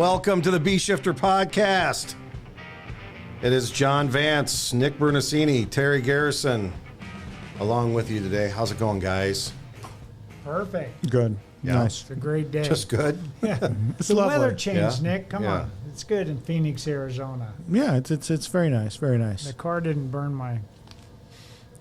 Welcome to the B Shifter Podcast. It is John Vance, Nick Brunacini, Terry Garrison, along with you today. How's it going, guys? Perfect. Good. Yeah. Nice. It's a great day. Just good? Yeah. It's the lovely. weather changed, Yeah. Nick. Come Yeah. on. It's good in Phoenix, Arizona. Yeah, it's very nice. Very nice. The car didn't burn I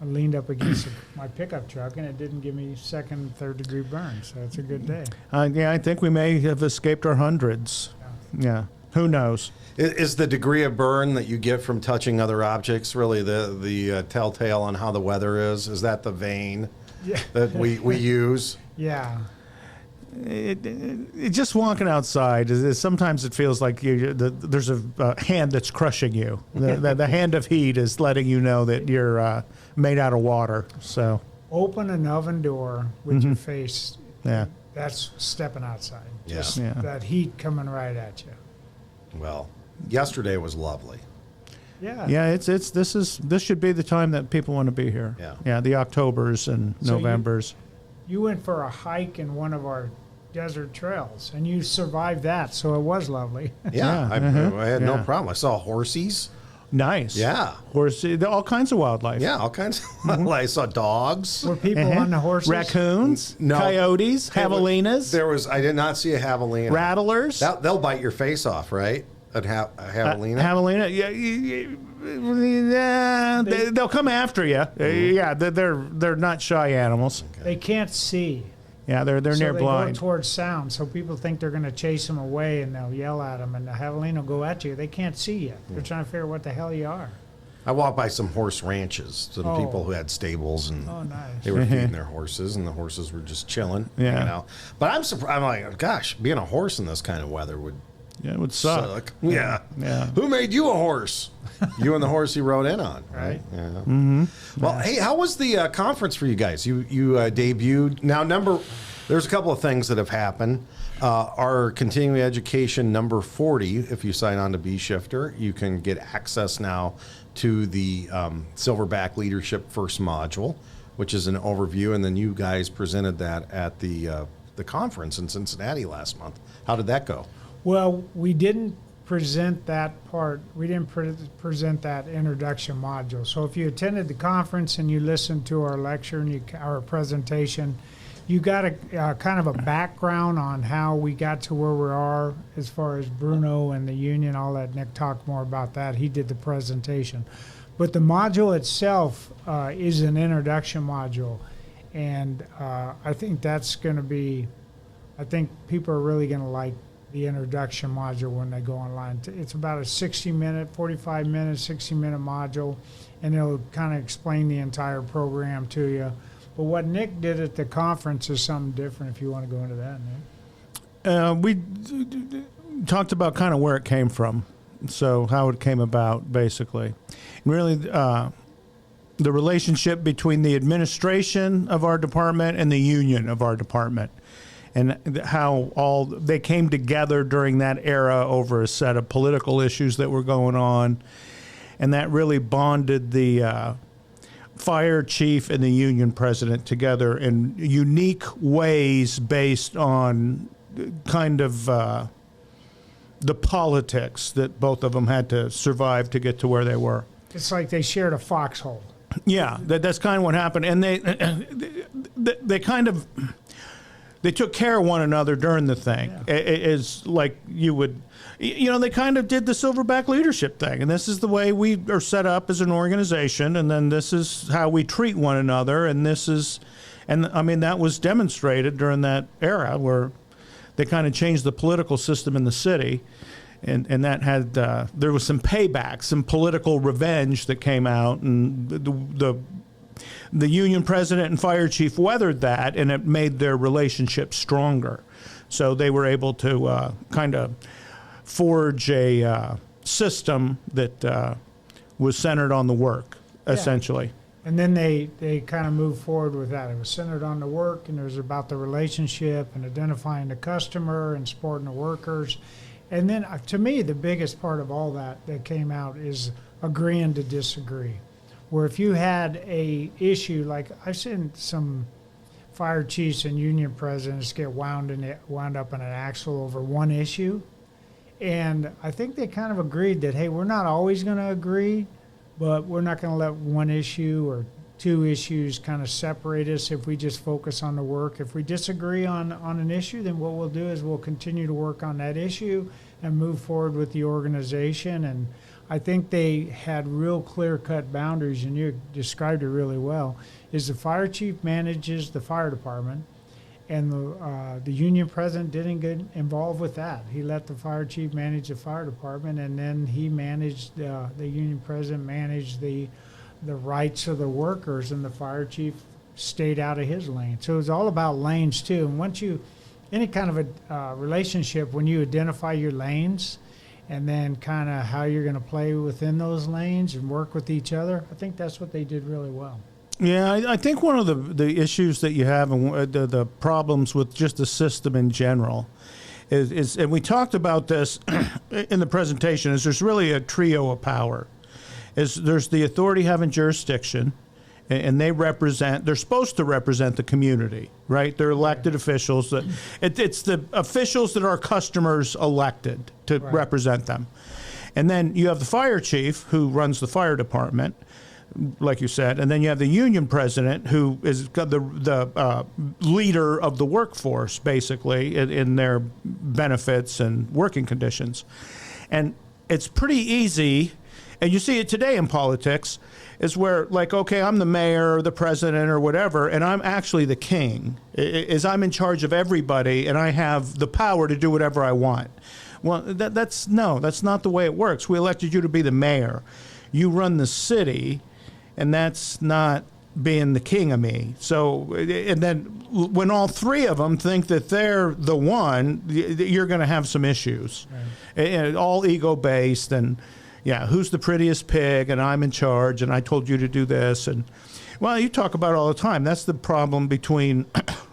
leaned up against my pickup truck, and it didn't give me second, third degree burns. So it's a good day. Yeah, I think we may have escaped our hundreds. Yeah. Who knows? Is the degree of burn that you get from touching other objects really the telltale on how the weather is? Is that the vein Yeah. that we use? Yeah. It just walking outside, sometimes it feels like there's a hand that's crushing you. The hand of heat is letting you know that you're made out of water. So, Open an oven door with your face. yeah. That's stepping outside. Yeah. Just Yeah. that heat coming right at you. Well, yesterday was lovely. Yeah. Yeah, this should be the time that people want to be here. Yeah. Yeah, the Octobers and So Novembers. You went for a hike in one of our desert trails, and you survived that, so it was lovely. Yeah, Yeah. I had no Yeah. problem. I saw horsies. Nice. Yeah. Horse, all kinds of wildlife. Yeah, all kinds of I saw dogs. Were people on the horses? Raccoons, No. coyotes, javelinas, I did not see a javelina. rattlers. They'll bite your face off, right? A javelina? Javelina. Yeah, they'll come after you. Yeah, they're not shy animals. They can't see. Yeah, they're So near they blind. go towards sound, so people think they're going to chase them away, and they'll yell at them, and the javelina will go at you. They can't see you. They're trying to figure out what the hell you are. I walked by some horse ranches, some Oh. people who had stables, and Oh, nice. they were feeding their horses, and the horses were just chilling. Yeah. hanging out. But I'm surprised. I'm like, gosh, being a horse in this kind of weather would Yeah, it would suck. suck. Yeah. Yeah. Who made you a horse? You and the horse you rode in on, right? Yeah. Mm-hmm. Well, hey, how was the conference for you guys? You debuted. Now, there's a couple of things that have happened. Our continuing education number 40, if you sign on to B Shifter, you can get access now to the Silverback Leadership First Module, which is an overview, and then you guys presented that at the conference in Cincinnati last month. How did that go? Well, we didn't present that part. We didn't present that introduction module. So if you attended the conference and you listened to our lecture and our presentation, you got a kind of a background on how we got to where we are as far as Bruno and the union. I'll let Nick talk more about that. He did the presentation. But the module itself is an introduction module. And I think that's going to be, I think people are really going to like the introduction module when they go online. It's about a 60-minute, 45-minute, 60-minute module, and it'll kind of explain the entire program to you. But what Nick did at the conference is something different, if you want to go into that, Nick. We talked about kind of where it came from, so how it came about, basically. Really, the relationship between the administration of our department and the union of our department, and how they came together during that era over a set of political issues that were going on, and that really bonded the fire chief and the union president together in unique ways based on kind of the politics that both of them had to survive to get to where they were. It's like they shared a foxhole. Yeah, that's kind of what happened. And they kind of, they took care of one another during the thing. Yeah. It's like you would, they kind of did the Silverback leadership thing. And this is the way we are set up as an organization. And then this is how we treat one another. And that was demonstrated during that era where they kind of changed the political system in the city. And that had, there was some payback, some political revenge that came out. And the union president and fire chief weathered that, and it made their relationship stronger. So they were able to kind of forge a system that was centered on the work, essentially. And then they kind of moved forward with that. It was centered on the work, and it was about the relationship and identifying the customer and supporting the workers. And then, to me, the biggest part of all that came out is agreeing to disagree. Where if you had a issue, like I've seen some fire chiefs and union presidents get wound up in an axle over one issue, And I think they kind of agreed that, hey, we're not always going to agree, but we're not going to let one issue or two issues kind of separate us if we just focus on the work. If we disagree on an issue, then what we'll do is we'll continue to work on that issue and move forward with the organization. And I think they had real clear-cut boundaries, and you described it really well, is the fire chief manages the fire department, and the union president didn't get involved with that. He let the fire chief manage the fire department, and then he managed, the union president managed the rights of the workers, and the fire chief stayed out of his lane. So it was all about lanes too. And once you, any kind of a relationship, when you identify your lanes and then kind of how you're going to play within those lanes and work with each other, I think that's what they did really well. Yeah, I think one of the issues that you have and the problems with just the system in general is, and we talked about this in the presentation, is there's really a trio of power. There's the authority having jurisdiction, and they're supposed to represent the community, right? They're elected officials. It's the officials that our customers elected to represent them. And then you have the fire chief who runs the fire department, like you said, and then you have the union president who is the leader of the workforce, basically, in their benefits and working conditions. And it's pretty easy, and you see it today in politics, is where, like, okay, I'm the mayor or the president or whatever, and I'm actually the king, is I'm in charge of everybody, and I have the power to do whatever I want. Well, that's not the way it works. We elected you to be the mayor. You run the city, and that's not being the king of me. So, and then when all three of them think that they're the one, you're going to have some issues. Right. And all ego-based, and yeah, who's the prettiest pig, and I'm in charge, and I told you to do this. And well, you talk about it all the time. That's the problem between,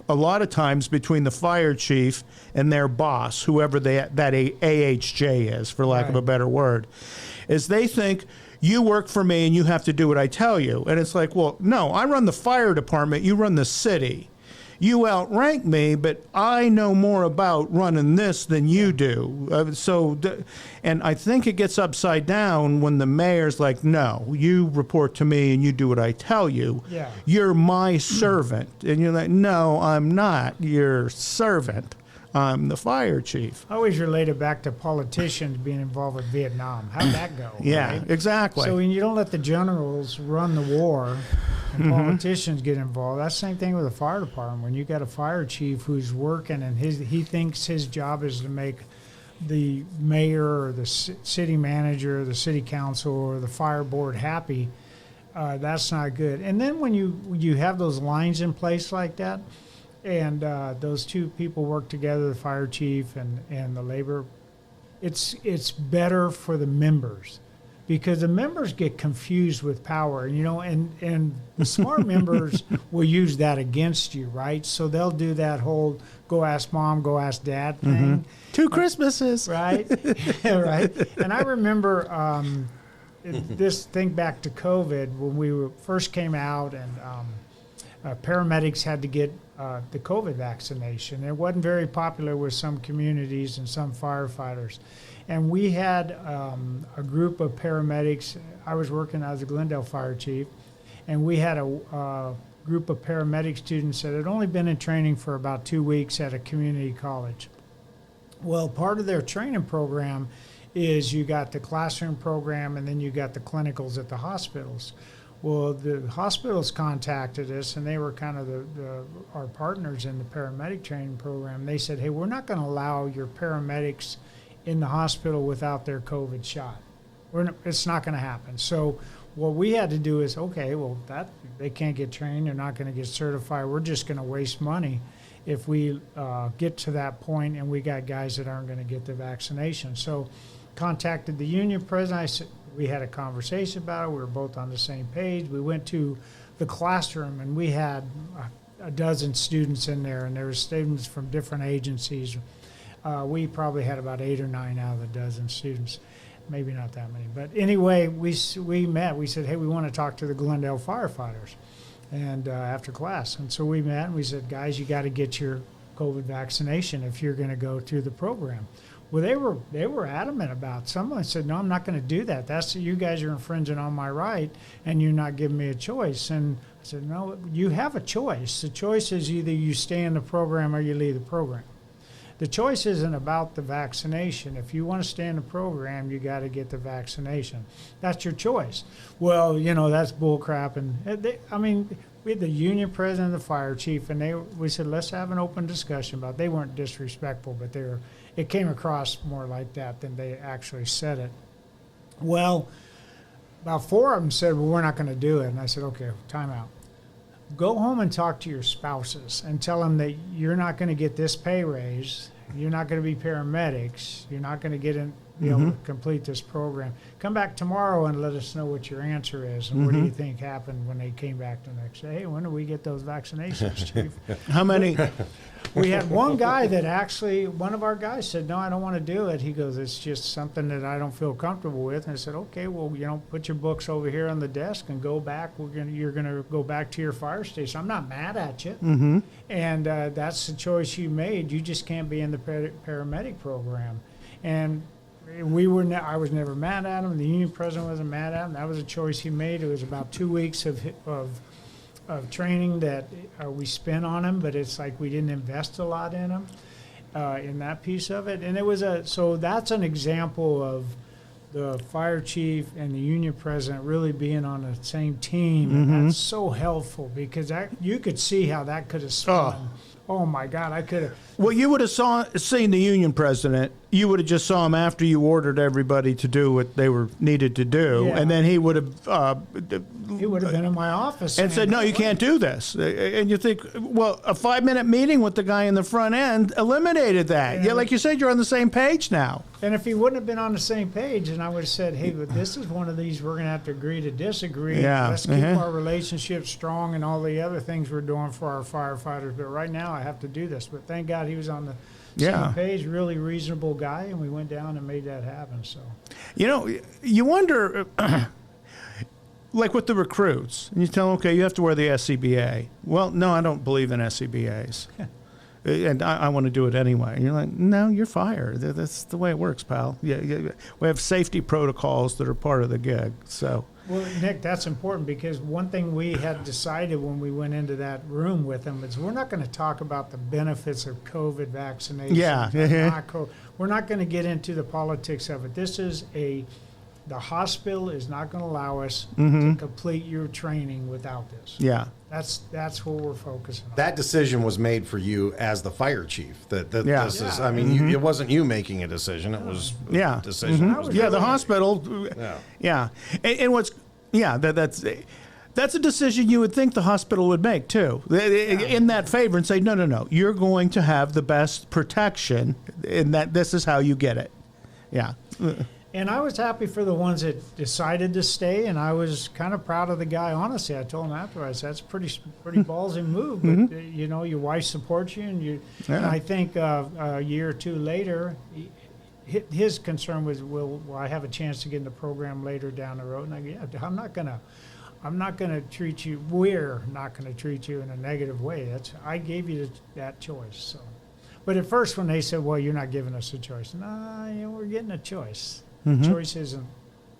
a lot of times, between the fire chief and their boss, whoever that AHJ is, for lack of a better word, is they think, you work for me and you have to do what I tell you. And it's like, well, no, I run the fire department, you run the city. You outrank me, but I know more about running this than you do. And I think it gets upside down when the mayor's like, no, you report to me and you do what I tell you. Yeah. You're my servant. And you're like, no, I'm not your servant. I'm the fire chief. I always relate it back to politicians being involved with Vietnam. How'd that go? Yeah, right? Exactly. So when you don't let the generals run the war and politicians get involved, that's the same thing with the fire department. When you got a fire chief who's working and he thinks his job is to make the mayor or the city manager or the city council or the fire board happy, that's not good. And then when you have those lines in place like that, and those two people work together, the fire chief and the labor, it's better for the members, because the members get confused with power, and the smart members will use that against you, right? So they'll do that whole go ask mom, go ask dad thing. 2 Christmases. Right, right. And I remember think back to COVID when we first came out, and paramedics had to get the COVID vaccination. It wasn't very popular with some communities and some firefighters. And we had a group of paramedics. I was working as a Glendale fire chief, and we had a group of paramedic students that had only been in training for about 2 weeks at a community college. Well, part of their training program is you got the classroom program, and then you got the clinicals at the hospitals. Well, the hospitals contacted us, and they were kind of our partners in the paramedic training program. They said, hey, we're not going to allow your paramedics in the hospital without their COVID shot. It's not going to happen. So what we had to do is, okay, well, they can't get trained. They're not going to get certified. We're just going to waste money if we get to that point and we got guys that aren't going to get the vaccination. So contacted the union president. I said, we had a conversation about it. We were both on the same page. We went to the classroom, and we had a dozen students in there, and there were students from different agencies. We probably had about 8 or 9 out of the dozen students, maybe not that many. But anyway, we met. We said, hey, we want to talk to the Glendale firefighters, and after class. And so we met, and we said, guys, you got to get your COVID vaccination if you're going to go through the program. Well, they were adamant about. Someone said, "No, I'm not going to do that. You guys are infringing on my right, and you're not giving me a choice." And I said, "No, you have a choice. The choice is either you stay in the program or you leave the program. The choice isn't about the vaccination. If you want to stay in the program, you got to get the vaccination. That's your choice." Well, that's bull crap. And we had the union president and the fire chief, and we said, let's have an open discussion about it. They weren't disrespectful, but it came across more like that than they actually said it. Well, about 4 of them said, well, we're not going to do it. And I said, okay, time out. Go home and talk to your spouses and tell them that you're not going to get this pay raise. You're not going to be paramedics. You're not going to be able to complete this program. Come back tomorrow and let us know what your answer is. And what do you think happened when they came back the next day? Hey, when do we get those vaccinations, Chief? How many? We had one guy that one of our guys said, no, I don't want to do it. He goes, it's just something that I don't feel comfortable with. And I said, okay, well, put your books over here on the desk and go back. You're going to go back to your fire station. I'm not mad at you. Mm-hmm. And that's the choice you made. You just can't be in the paramedic program. And I was never mad at him. The union president wasn't mad at him. That was a choice he made. It was about 2 weeks of training that we spent on him, but it's like we didn't invest a lot in him, in that piece of it. And so that's an example of the fire chief and the union president really being on the same team. And that's so helpful because you could see how that could have spun. Oh my God, I could have. Well, you would have seen the union president. You would have just saw him after you ordered everybody to do what they were needed to do, and then he would have. He would have been in my office and said, "No, you can't do this." And you think, well, a 5-minute meeting with the guy in the front end eliminated that. Yeah, like you said, you're on the same page now. And if he wouldn't have been on the same page, and I would have said, "Hey, but this is one of these we're going to have to agree to disagree. Yeah. Let's keep our relationship strong and all the other things we're doing for our firefighters. But right now, I have to do this." But thank God he was on the same page. Really reasonable guy, and we went down and made that happen. So, you wonder. Like with the recruits, and you tell them, okay, you have to wear the SCBA. Well, no, I don't believe in SCBAs. And I want to do it anyway. And you're like, no, you're fired. That's the way it works, pal. Yeah, we have safety protocols that are part of the gig. So, well, Nick, that's important because one thing we had decided when we went into that room with them is we're not going to talk about the benefits of COVID vaccination. Yeah. We're not going to get into the politics of it. The hospital is not going to allow us to complete your training without this. Yeah. That's what we're focusing on. That decision was made for you as the fire chief. This is. I mean, it wasn't you making a decision. It was a decision. The hospital. Yeah. And what's that's a decision you would think the hospital would make too, in that favor, and say, no, you're going to have the best protection, and that this is how you get it. Yeah. And I was happy for the ones that decided to stay, and I was kind of proud of the guy. Honestly, I told him afterwards, that's pretty ballsy move. But your wife supports you, and And I think a year or two later, his concern was, will I have a chance to get in the program later down the road? And I go, yeah, I'm not gonna treat you. We're not gonna treat you in a negative way. I gave you that choice. So, but at first when they said, well, you're not giving us a choice, we're getting a choice. Choice isn't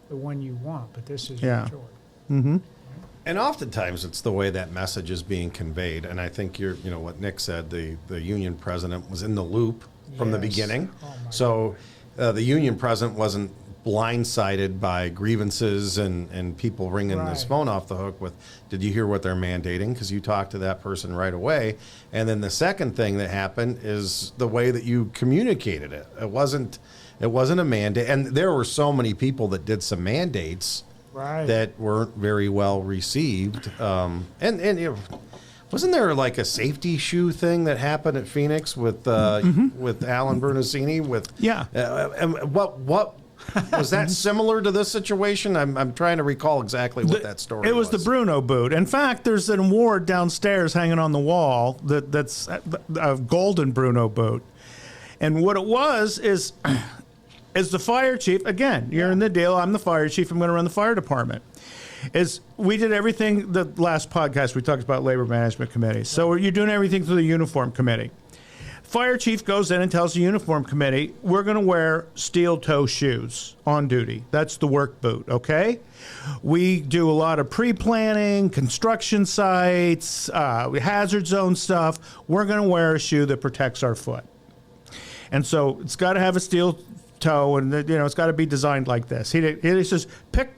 the one you want, but this is your choice. Mm-hmm. And oftentimes it's the way that message is being conveyed. And I think what Nick said, the union president was in the loop from the beginning. So the union president wasn't blindsided by grievances and people ringing this phone off the hook with, did you hear what they're mandating? Because you talked to that person right away. And then the second thing that happened is the way that you communicated it. It wasn't a mandate. And there were so many people that did some mandates that weren't very well received. And wasn't there like a safety shoe thing that happened at Phoenix with Alan Brunacini? And what was that similar to this situation? I'm trying to recall exactly what that story was. It was the Bruno boot. In fact, there's an award downstairs hanging on the wall that's a golden Bruno boot. And what it was is as the fire chief, again, you're in the deal, I'm the fire chief, I'm going to run the fire department. We did everything, the last podcast we talked about labor management committees. So you're doing everything through the uniform committee. fire chief goes in and tells the uniform committee, we're going to wear steel toe shoes on duty. That's the work boot, okay? We do a lot of pre-planning, construction sites, hazard zone stuff. We're going to wear a shoe that protects our foot. And so it's got to have a steel toe, and it's got to be designed like this. He says, pick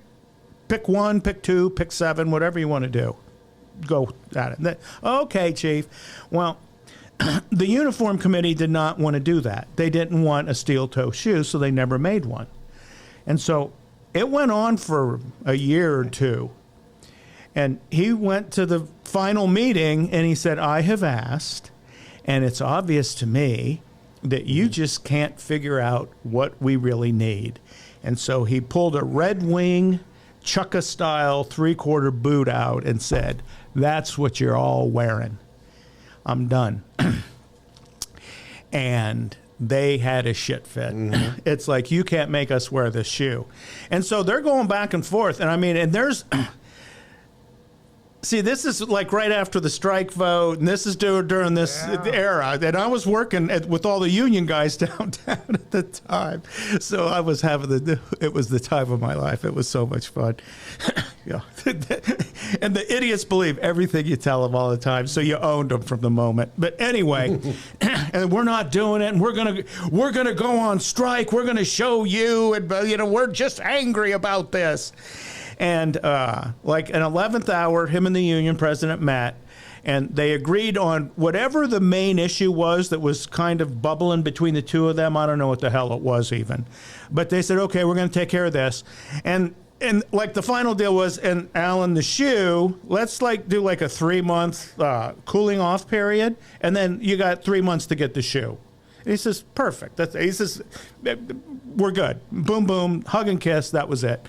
1, pick 2, pick 7, whatever you want to do. Go at it. Okay, Chief. Well, the uniform committee did not want to do that. They didn't want a steel toe shoe, so they never made one. And so it went on for a year or two. And he went to the final meeting and he said, I have asked, and it's obvious to me that you just can't figure out what we really need. And so he pulled a Red Wing Chukka style 3/4 boot out and said, that's what you're all wearing. I'm done. And they had a shit fit. Mm-hmm. It's like, you can't make us wear this shoe. And so they're going back and forth. And I mean, and there's, see, this is like right after the strike vote, and this is during this era. And I was working with all the union guys downtown at the time. So I was having it was the time of my life. It was so much fun. Yeah. And the idiots believe everything you tell them all the time, so you owned them from the moment. But anyway, and we're not doing it, and we're gonna go on strike. We're gonna show you, and we're just angry about this. And like an 11th hour, him and the union president met, and they agreed on whatever the main issue was that was kind of bubbling between the two of them. I don't know what the hell it was even, but they said, okay, we're going to take care of this. And like the final deal was, and Alan, the shoe, let's like do like a 3-month cooling off period, and then you got 3 months to get the shoe. And he says, perfect. He says, we're good. Boom, boom, hug and kiss. That was it.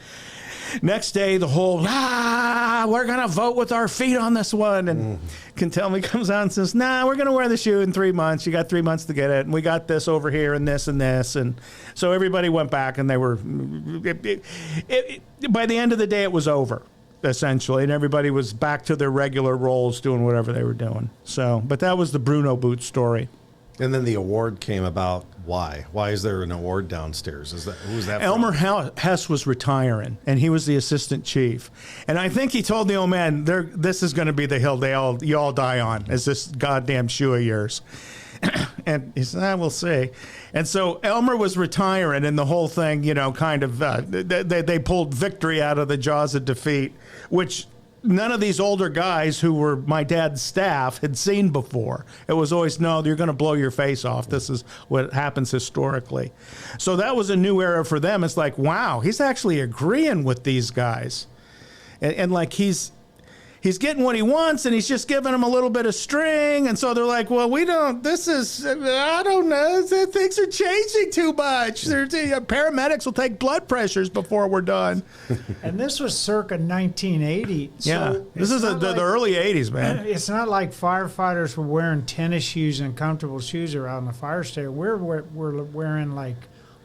Next day, the whole, we're going to vote with our feet on this one. And Cantelmi comes out and says, we're going to wear the shoe in 3 months. You got 3 months to get it. And we got this over here and this and this. And so everybody went back, and they were, by the end of the day, it was over, essentially. And everybody was back to their regular roles doing whatever they were doing. So, but that was the Bruno Boot story. And then the award came about. Why? Why is there an award downstairs? Who's that? Elmer Hess was retiring, and he was the assistant chief. And I think he told the old man, "This is going to be the hill you all die on. Is this goddamn shoe of yours?" And he said, "We'll see." And so Elmer was retiring, and the whole thing, kind of they pulled victory out of the jaws of defeat, which none of these older guys who were my dad's staff had seen before. It was always, no, you're going to blow your face off. This is what happens historically. So that was a new era for them. It's like, wow, he's actually agreeing with these guys. And like he's getting what he wants, and he's just giving them a little bit of string. And so they're like, well, I don't know. Things are changing too much. Paramedics will take blood pressures before we're done. And this was circa 1980. Yeah, so this is the early 80s, man. It's not like firefighters were wearing tennis shoes and comfortable shoes around the fire station. We're wearing like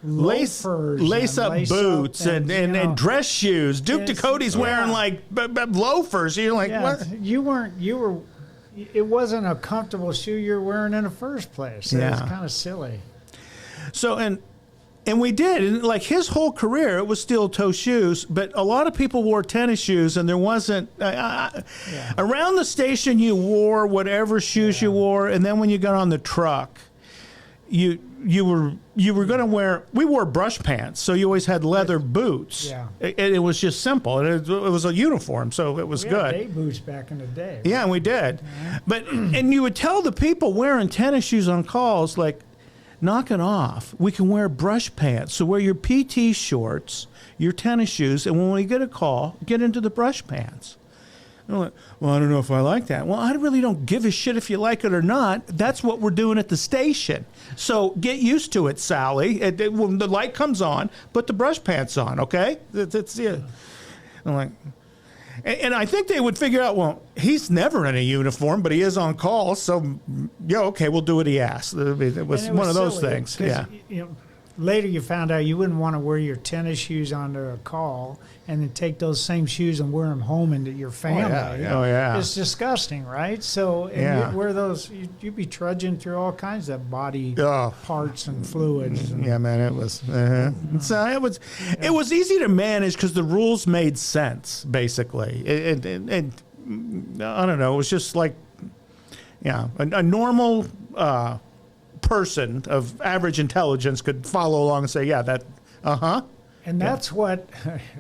loafers, lace-up boots and dress shoes. Duke Ducote's wearing like loafers. You're like, what? It wasn't a comfortable shoe you were wearing in the first place. So it's kind of silly. So, and we did. And like his whole career, it was steel toe shoes, but a lot of people wore tennis shoes, and there wasn't, around the station you wore whatever shoes you wore, and then when you got on the truck, you were going to wear, we wore brush pants, so you always had leather boots. Yeah. It was just simple. It was a uniform, so it was good. We had day boots back in the day. Right? Yeah, we did. Yeah. But, and you would tell the people wearing tennis shoes on calls, like, knock it off. We can wear brush pants. So wear your PT shorts, your tennis shoes, and when we get a call, get into the brush pants. I'm like, well, I don't know if I like that. Well, I really don't give a shit if you like it or not. That's what we're doing at the station. So get used to it, Sally. When the light comes on, put the brush pants on, okay? That's it. I'm like, and I think they would figure out, well, he's never in a uniform, but he is on call. So, okay, we'll do what he asks. It was one of those things. Yeah. later you found out you wouldn't want to wear your tennis shoes onto a call and then take those same shoes and wear them home into your family. Oh, yeah. It's disgusting, right? So you'd wear those, you'd be trudging through all kinds of body parts and fluids. And, yeah, man, it was. So it was easy to manage because the rules made sense, basically. And I don't know, it was just like, a normal person of average intelligence could follow along and say, And that's what,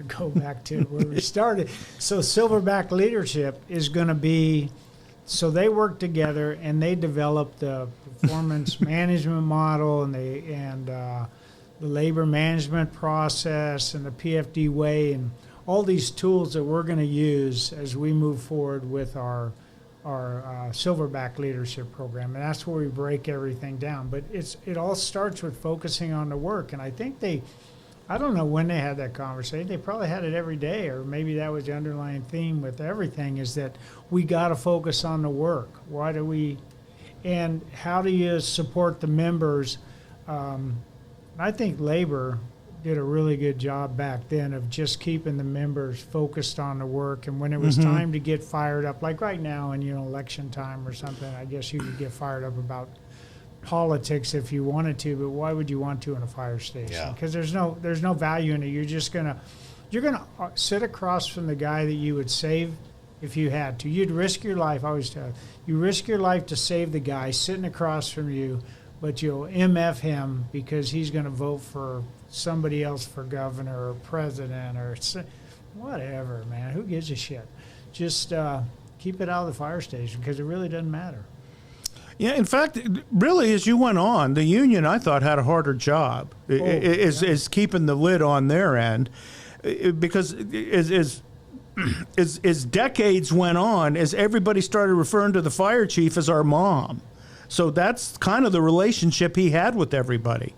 go back to where we started. So Silverback leadership is going to be, so they work together and they develop the performance management model and the labor management process and the PFD way and all these tools that we're going to use as we move forward with our Silverback leadership program. And that's where we break everything down. But it all starts with focusing on the work. And I think I don't know when they had that conversation. They probably had it every day, or maybe that was the underlying theme with everything, is that we got to focus on the work. And how do you support the members? I think labor did a really good job back then of just keeping the members focused on the work. And when it was time to get fired up, like right now in election time or something, I guess you could get fired up about politics if you wanted to, but why would you want to in a fire station? Because there's no value in it. You're gonna sit across from the guy that you would save if you had to. You'd risk your life. I always tell you risk your life to save the guy sitting across from you, but you'll MF him because he's going to vote for somebody else for governor or president or whatever, man. Who gives a shit? Just keep it out of the fire station because it really doesn't matter. Yeah, in fact, really, as you went on, the union, I thought, had a harder job is keeping the lid on their end, because as decades went on, as everybody started referring to the fire chief as our mom. So that's kind of the relationship he had with everybody.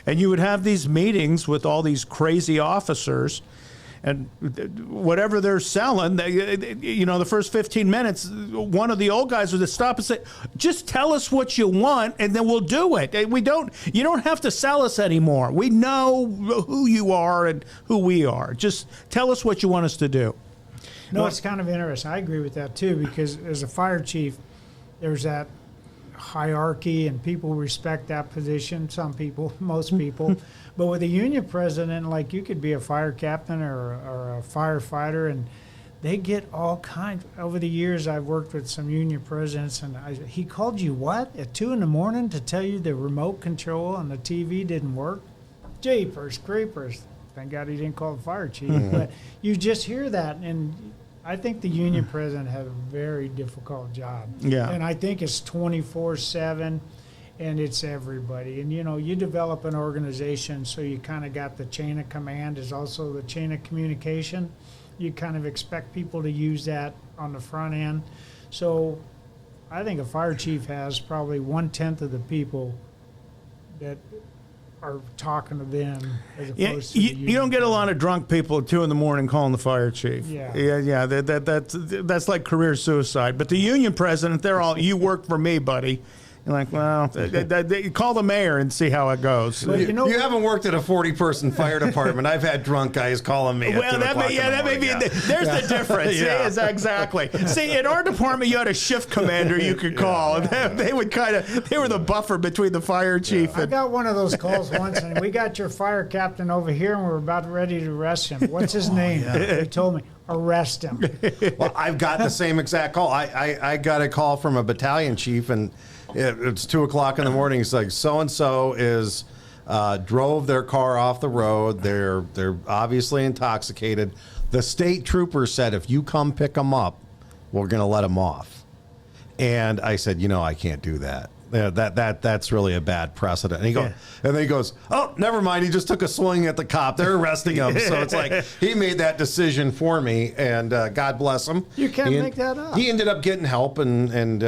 And you would have these meetings with all these crazy officers, and whatever they're selling, the first 15 minutes, one of the old guys would stop and say, just tell us what you want, and then we'll do it. You don't have to sell us anymore. We know who you are and who we are. Just tell us what you want us to do. No, it's kind of interesting. I agree with that, too, because as a fire chief, there's that hierarchy, and people respect that position. Some people, most people. But with a union president, like, you could be a fire captain or a firefighter, and they get all kinds. Over the years, I've worked with some union presidents, and he called you what? At 2 a.m. to tell you the remote control on the TV didn't work? Jeepers creepers. Thank God he didn't call the fire chief. Mm-hmm. But you just hear that, and I think the union president has a very difficult job. Yeah. And I think it's 24/7. And it's everybody. And, you develop an organization, so you kind of got the chain of command is also the chain of communication. You kind of expect people to use that on the front end. So I think a fire chief has probably 1/10 of the people that are talking to them as opposed to you don't get a lot of drunk people at 2 a.m. calling the fire chief. Yeah. That's like career suicide. But the union president, they're all, you work for me, buddy. You're like, well, call the mayor and see how it goes. Well, you haven't worked at a 40-person fire department. I've had drunk guys calling me. Well, that may be. There's the difference. Yeah, exactly. See, in our department, you had a shift commander you could call. Yeah. They were the buffer between the fire chief. I got one of those calls once, and we got your fire captain over here, and we're about ready to arrest him. What's his name? Yeah. He told me. Arrest him. Well, I've got the same exact call. I got a call from a battalion chief, and it's 2 o'clock in the morning. He's like, so-and-so is drove their car off the road. They're obviously intoxicated. The state trooper said, if you come pick them up, we're going to let them off. And I said, I can't do that. That's really a bad precedent. And then he goes, oh, never mind. He just took a swing at the cop. They're arresting him. So it's like he made that decision for me, and God bless him. You can't make that up. He ended up getting help, and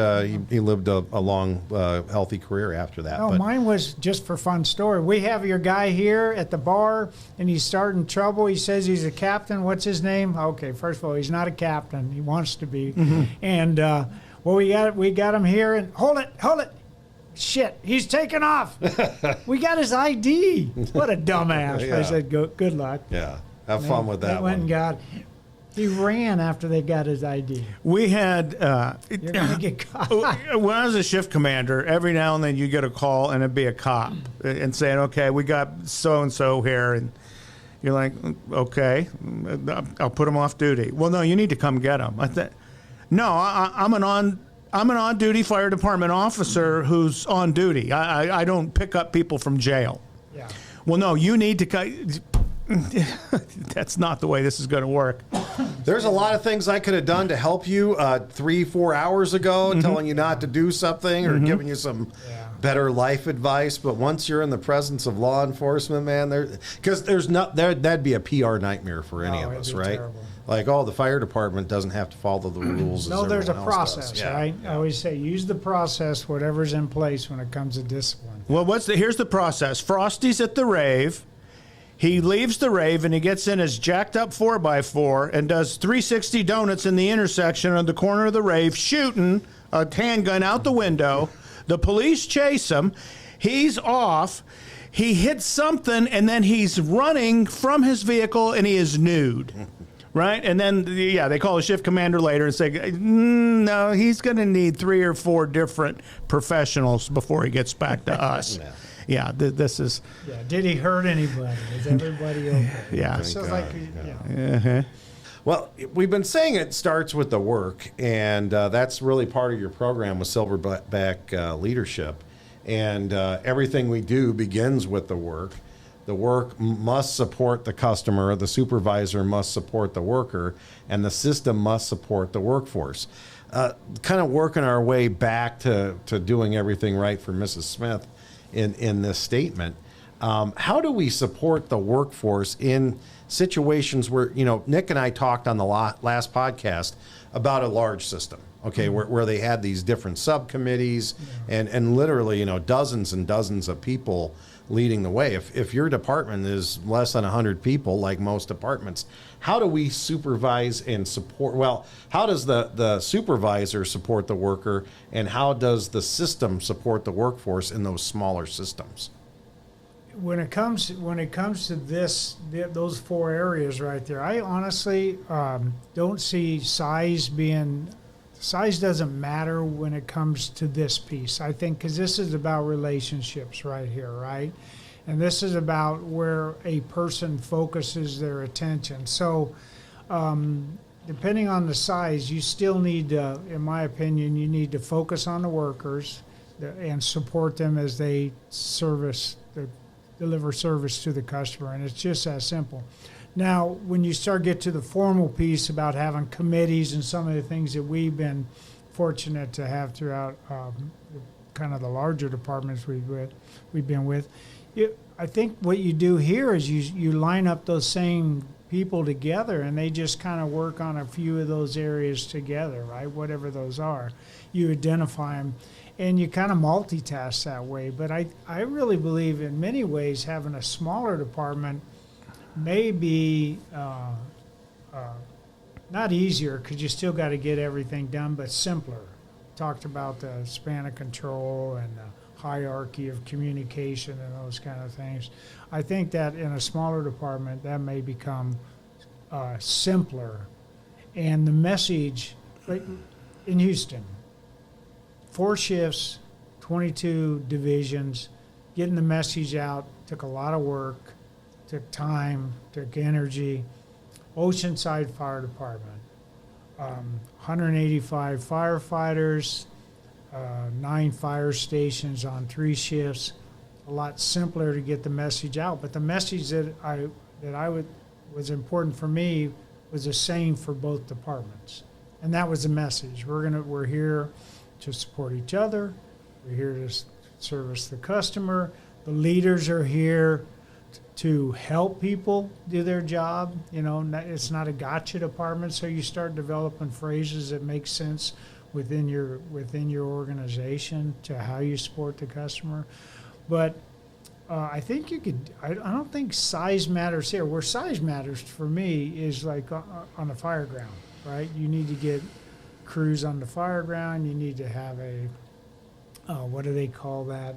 he lived a long, healthy career after that. Oh, mine was just for fun story. We have your guy here at the bar, and he's starting trouble. He says he's a captain. What's his name? Okay, first of all, he's not a captain. He wants to be. Mm-hmm. And we got him here, and hold it. shit, he's taking off. We got his ID. What a dumbass. Yeah. I said, good luck. Yeah. Have fun with that They went one. and got. He ran after they got his ID. We had, You're going to get caught. when I was a shift commander, every now and then you get a call and it'd be a cop and saying, okay, we got so-and-so here. And you're like, okay, I'll put him off duty. Well, no, you need to come get him. No, I'm an on-duty fire department officer who's on duty. I don't pick up people from jail. Yeah. Well, no, you need to. That's not the way this is going to work. There's a lot of things I could have done to help you 3-4 hours ago, telling you not to do something or giving you some better life advice. But once you're in the presence of law enforcement, man, that'd be a PR nightmare for any of us, right? Terrible. Like, the fire department doesn't have to follow the rules. No, as there's a everyone else does. process, Yeah. right? I always say use the process, whatever's in place when it comes to discipline. Well, here's the process. Frosty's at the rave. He leaves the rave and he gets in his jacked up 4x4 and does 360 donuts in the intersection on the corner of the rave, shooting a handgun out the window. The police chase him. He's off. He hits something and then he's running from his vehicle and he is nude. Right? And then, they call a shift commander later and say, no, he's going to need 3 or 4 different professionals before he gets back to us. Yeah, this is. Yeah. Did he hurt anybody? Is everybody okay? Yeah. Sounds like, Well, we've been saying it starts with the work, and that's really part of your program with Silverback leadership. And everything we do begins with the work. The work must support the customer, the supervisor must support the worker, and the system must support the workforce. Kind of working our way back to doing everything right for Mrs. Smith in this statement. How do we support the workforce in situations where, Nick and I talked on the last podcast about a large system, okay, where they had these different subcommittees and literally, dozens and dozens of people leading the way. If your department is less than 100 people, like most departments, how do we supervise and support? Well, how does the supervisor support the worker, and how does the system support the workforce in those smaller systems? when it comes to those 4 areas right there, I honestly don't see size doesn't matter when it comes to this piece. I think because this is about relationships right here, right? And this is about where a person focuses their attention. So depending on the size, you still need to, in my opinion, you need to focus on the workers and support them as they deliver service to the customer. And it's just that simple. Now, when you start to the formal piece about having committees and some of the things that we've been fortunate to have throughout kind of the larger departments we've been with, I think what you do here is you line up those same people together, and they just kind of work on a few of those areas together, right? Whatever those are, you identify them, and you kind of multitask that way. But I really believe in many ways having a smaller department may be not easier, because you still got to get everything done, but simpler. Talked about the span of control and the hierarchy of communication and those kind of things. I think that in a smaller department, that may become simpler. And the message, like in Houston, 4 shifts, 22 divisions, getting the message out took a lot of work, took time, took energy. Oceanside Fire Department, 185 firefighters, 9 fire stations on 3 shifts. A lot simpler to get the message out, but the message that was important for me was the same for both departments, and that was the message. We're here to support each other. We're here to service the customer. The leaders are here to help people do their job. It's not a gotcha department, so you start developing phrases that make sense within your organization to how you support the customer. But I think you could. I don't think size matters here. Where size matters for me is like on the fire ground, right? You need to get crews on the fire ground. You need to have what do they call that?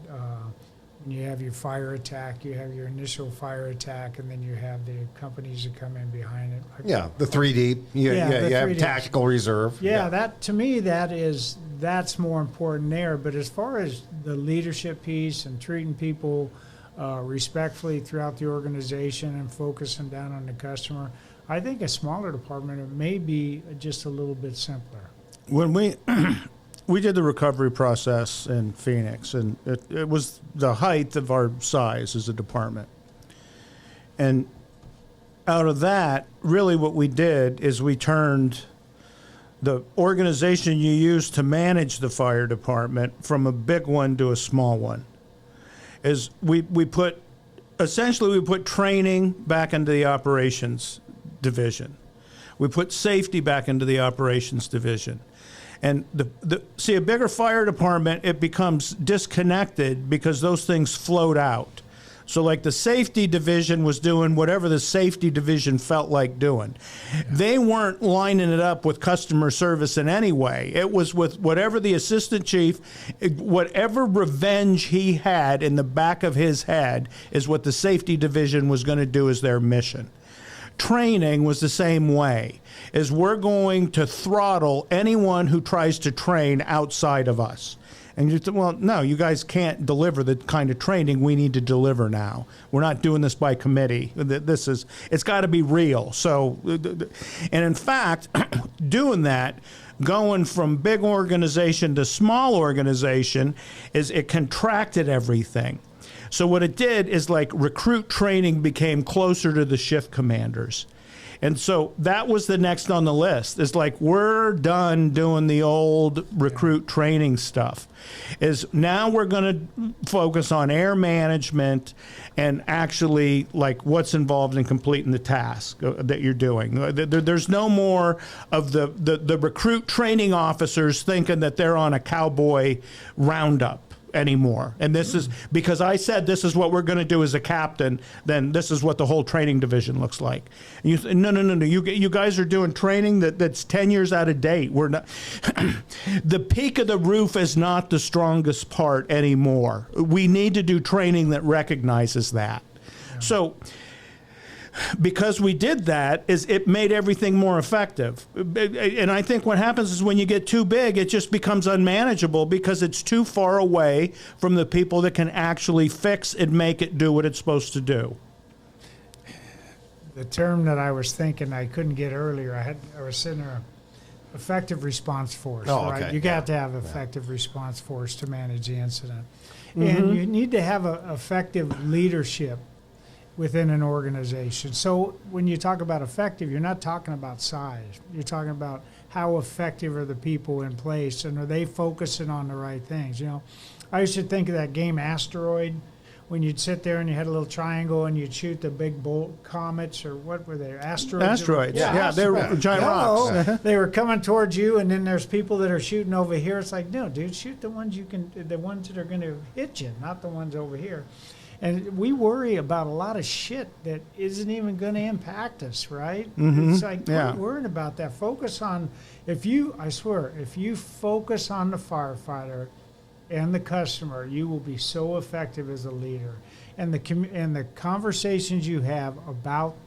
When you have your fire attack, you have your initial fire attack, and then you have the companies that come in behind it. Yeah, the 3D. You have tactical reserve. Yeah, that to me, that's more important there. But as far as the leadership piece and treating people respectfully throughout the organization and focusing down on the customer, I think a smaller department, it may be just a little bit simpler. When we did the recovery process in Phoenix, and it was the height of our size as a department. And out of that, really what we did is we turned the organization you use to manage the fire department from a big one to a small one. Is we put training back into the operations division. We put safety back into the operations division. And see, a bigger fire department, it becomes disconnected because those things float out. So like the safety division was doing whatever the safety division felt like doing. Yeah. They weren't lining it up with customer service in any way. It was with whatever the assistant chief, whatever revenge he had in the back of his head is what the safety division was going to do as their mission. Training was the same way, is we're going to throttle anyone who tries to train outside of us. And you think, well, no, you guys can't deliver the kind of training we need to deliver now. We're not doing this by committee. It's got to be real. So, and in fact, doing that, going from big organization to small organization, is it contracted everything. So what it did is like recruit training became closer to the shift commanders. And so that was the next on the list. It's like, we're done doing the old recruit training stuff. Is now we're going to focus on air management and actually like what's involved in completing the task that you're doing. There's no more of the recruit training officers thinking that they're on a cowboy roundup anymore. And this is because I said this is what we're going to do as a captain, then this is what the whole training division looks like. And you say, no. You guys are doing training that's 10 years out of date. We're not. The peak of the roof is not the strongest part anymore. We need to do training that recognizes that. Yeah. So because we did that, is it made everything more effective. And I think what happens is when you get too big, it just becomes unmanageable because it's too far away from the people that can actually fix and make it do what it's supposed to do. The term that I was thinking I couldn't get earlier, I was sitting there, effective response force, right? Okay. You got to have effective response force to manage the incident. Mm-hmm. And you need to have effective leadership within an organization. So when you talk about effective, you're not talking about size. You're talking about how effective are the people in place and are they focusing on the right things. You know, I used to think of that game Asteroid, when you'd sit there and you had a little triangle and you'd shoot the big bolt comets, or what were they? Asteroids. Yeah, they were giant rocks. They were coming towards you, and then there's people that are shooting over here. It's like, no, dude, shoot the ones the ones that are going to hit you, not the ones over here. And we worry about a lot of shit that isn't even going to impact us, right? Mm-hmm. It's like, we're worrying about that. Focus on, if you focus on the firefighter and the customer, you will be so effective as a leader. And the conversations you have about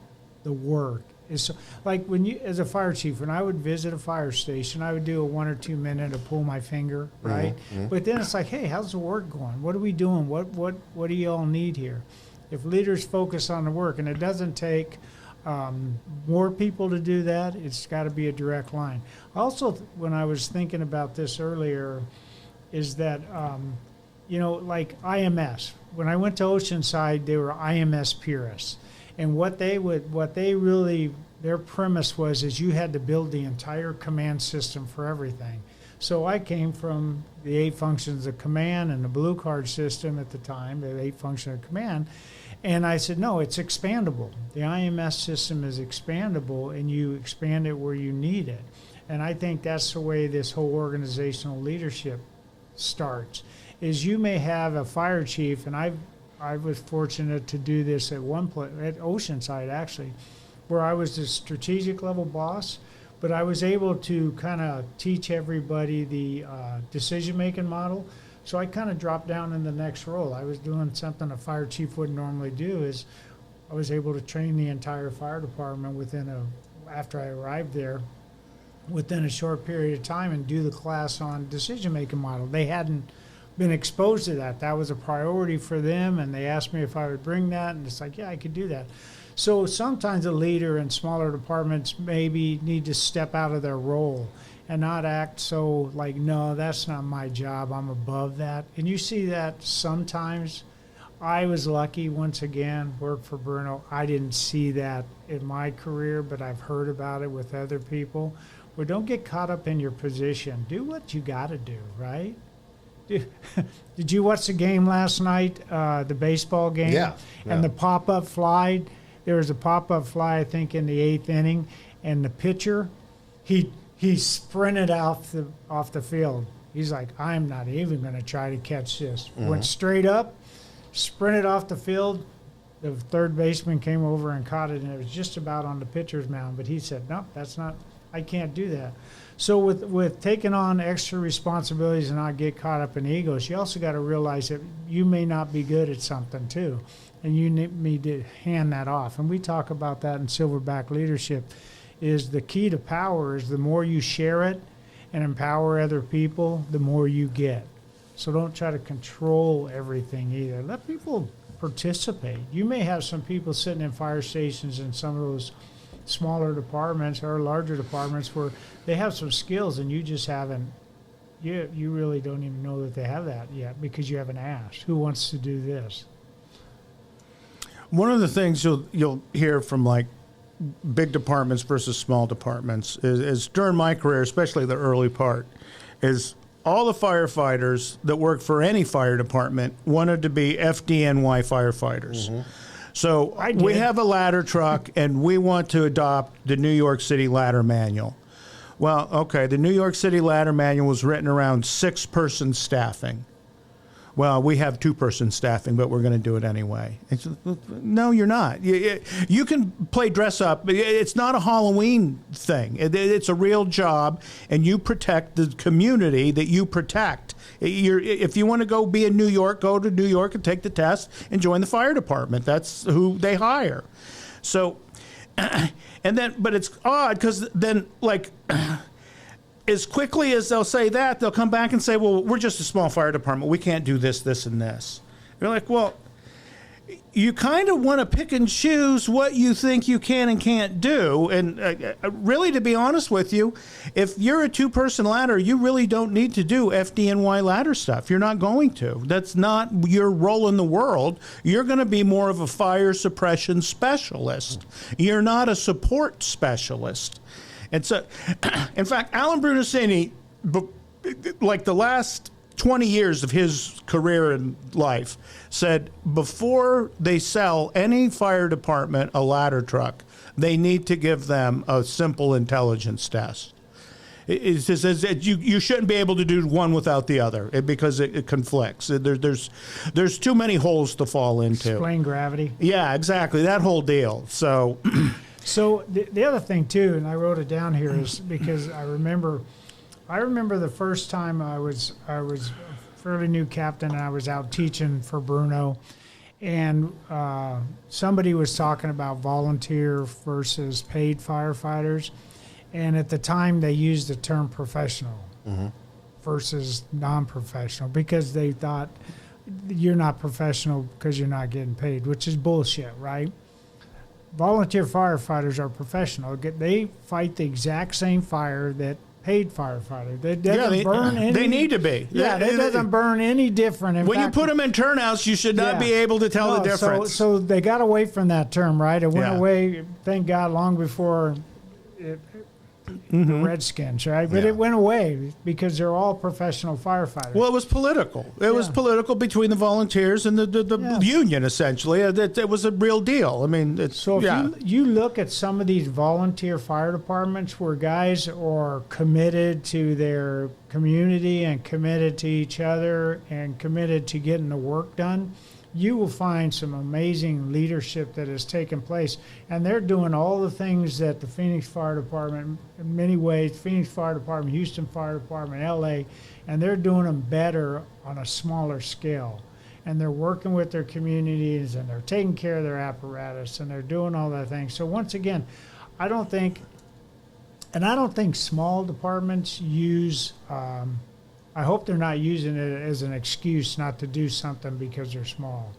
the work is so, like when you, as a fire chief, when I would visit a fire station, I would do a 1 or 2 minute to pull my finger, right? Mm-hmm. But then it's like, hey, how's the work going? What are we doing? What do you all need here? If leaders focus on the work, and it doesn't take more people to do that, it's got to be a direct line. Also, when I was thinking about this earlier, is that, like IMS. When I went to Oceanside, they were IMS purists. And their premise is you had to build the entire command system for everything. So I came from the 8 functions of command and the blue card system at the time, the 8 functions of command. And I said, no, it's expandable. The IMS system is expandable, and you expand it where you need it. And I think that's the way this whole organizational leadership starts, is you may have a fire chief, and I was fortunate to do this at one place, at Oceanside actually, where I was the strategic level boss, but I was able to kind of teach everybody the decision-making model. So I kind of dropped down in the next role. I was doing something a fire chief wouldn't normally do. Is I was able to train the entire fire department after I arrived there, within a short period of time, and do the class on decision-making model. They hadn't been exposed to that. That was a priority for them, and they asked me if I would bring that, and it's like, yeah, I could do that. So sometimes a leader in smaller departments maybe need to step out of their role and not act so like, no, that's not my job, I'm above that. And you see that sometimes. I was lucky, once again, worked for Bruno. I didn't see that in my career, but I've heard about it with other people. Well, don't get caught up in your position. Do what you got to do, right? Did you watch the game last night, the baseball game? Yeah. And the pop-up fly, there was a pop-up fly, I think, in the 8th inning, and the pitcher, he sprinted off the field. He's like, I'm not even going to try to catch this. Went straight up, sprinted off the field. The third baseman came over and caught it, and it was just about on the pitcher's mound. But he said, no, I can't do that. So with taking on extra responsibilities and not get caught up in egos, you also got to realize that you may not be good at something too, and you need to hand that off. And we talk about that in Silverback leadership. Is the key to power is the more you share it and empower other people, the more you get. So don't try to control everything either. Let people participate. You may have some people sitting in fire stations in some of those smaller departments or larger departments where they have some skills and you just haven't, you really don't even know that they have that yet because you haven't asked, who wants to do this? One of the things you'll hear from like big departments versus small departments is during my career, especially the early part, is all the firefighters that work for any fire department wanted to be FDNY firefighters. Mm-hmm. So we have a ladder truck, and we want to adopt the New York City ladder manual. Well, okay, the New York City ladder manual was written around 6-person staffing. Well, we have 2-person staffing, but we're going to do it anyway. No, you're not. You can play dress up. It's not a Halloween thing. It's a real job, and you protect the community that you protect. If you want to go be in New York, go to New York and take the test and join the fire department. That's who they hire. So, and then, but it's odd because then, like, as quickly as they'll say that, they'll come back and say, well, we're just a small fire department. We can't do this, this, and this. You're like, well, you kind of want to pick and choose what you think you can and can't do. And really, to be honest with you, if you're a 2-person ladder, you really don't need to do FDNY ladder stuff. You're not going to. That's not your role in the world. You're going to be more of a fire suppression specialist. You're not a support specialist. And so, in fact, Alan Brunacini, like the last 20 years of his career in life, said before they sell any fire department a ladder truck, they need to give them a simple intelligence test. It says that you shouldn't be able to do one without the other because it conflicts. There's too many holes to fall into. Explain gravity. Yeah, exactly. That whole deal. So... So the other thing too, and I wrote it down here, is because I remember the first time I was a fairly new captain and I was out teaching for Bruno, and somebody was talking about volunteer versus paid firefighters, and at the time they used the term professional versus non-professional because they thought you're not professional because you're not getting paid, which is bullshit, right? Volunteer firefighters are professional. They fight the exact same fire that paid firefighters. They need to be. Yeah, it doesn't burn any different. When you put them in turnouts, you should not be able to tell the difference. So they got away from that term, right? It went away, thank God, long before the Redskins, right? But it went away because they're all professional firefighters. Well, it was political. It was political between the volunteers and the union, essentially. It was a real deal. I mean, if you look at some of these volunteer fire departments where guys are committed to their community and committed to each other and committed to getting the work done, you will find some amazing leadership that has taken place, and they're doing all the things that the Phoenix Fire Department, in many ways, Phoenix Fire Department, Houston Fire Department, LA, and they're doing them better on a smaller scale. And they're working with their communities, and they're taking care of their apparatus, and they're doing all that thing. So once again, I don't think small departments use, I hope they're not using it as an excuse not to do something because they're small.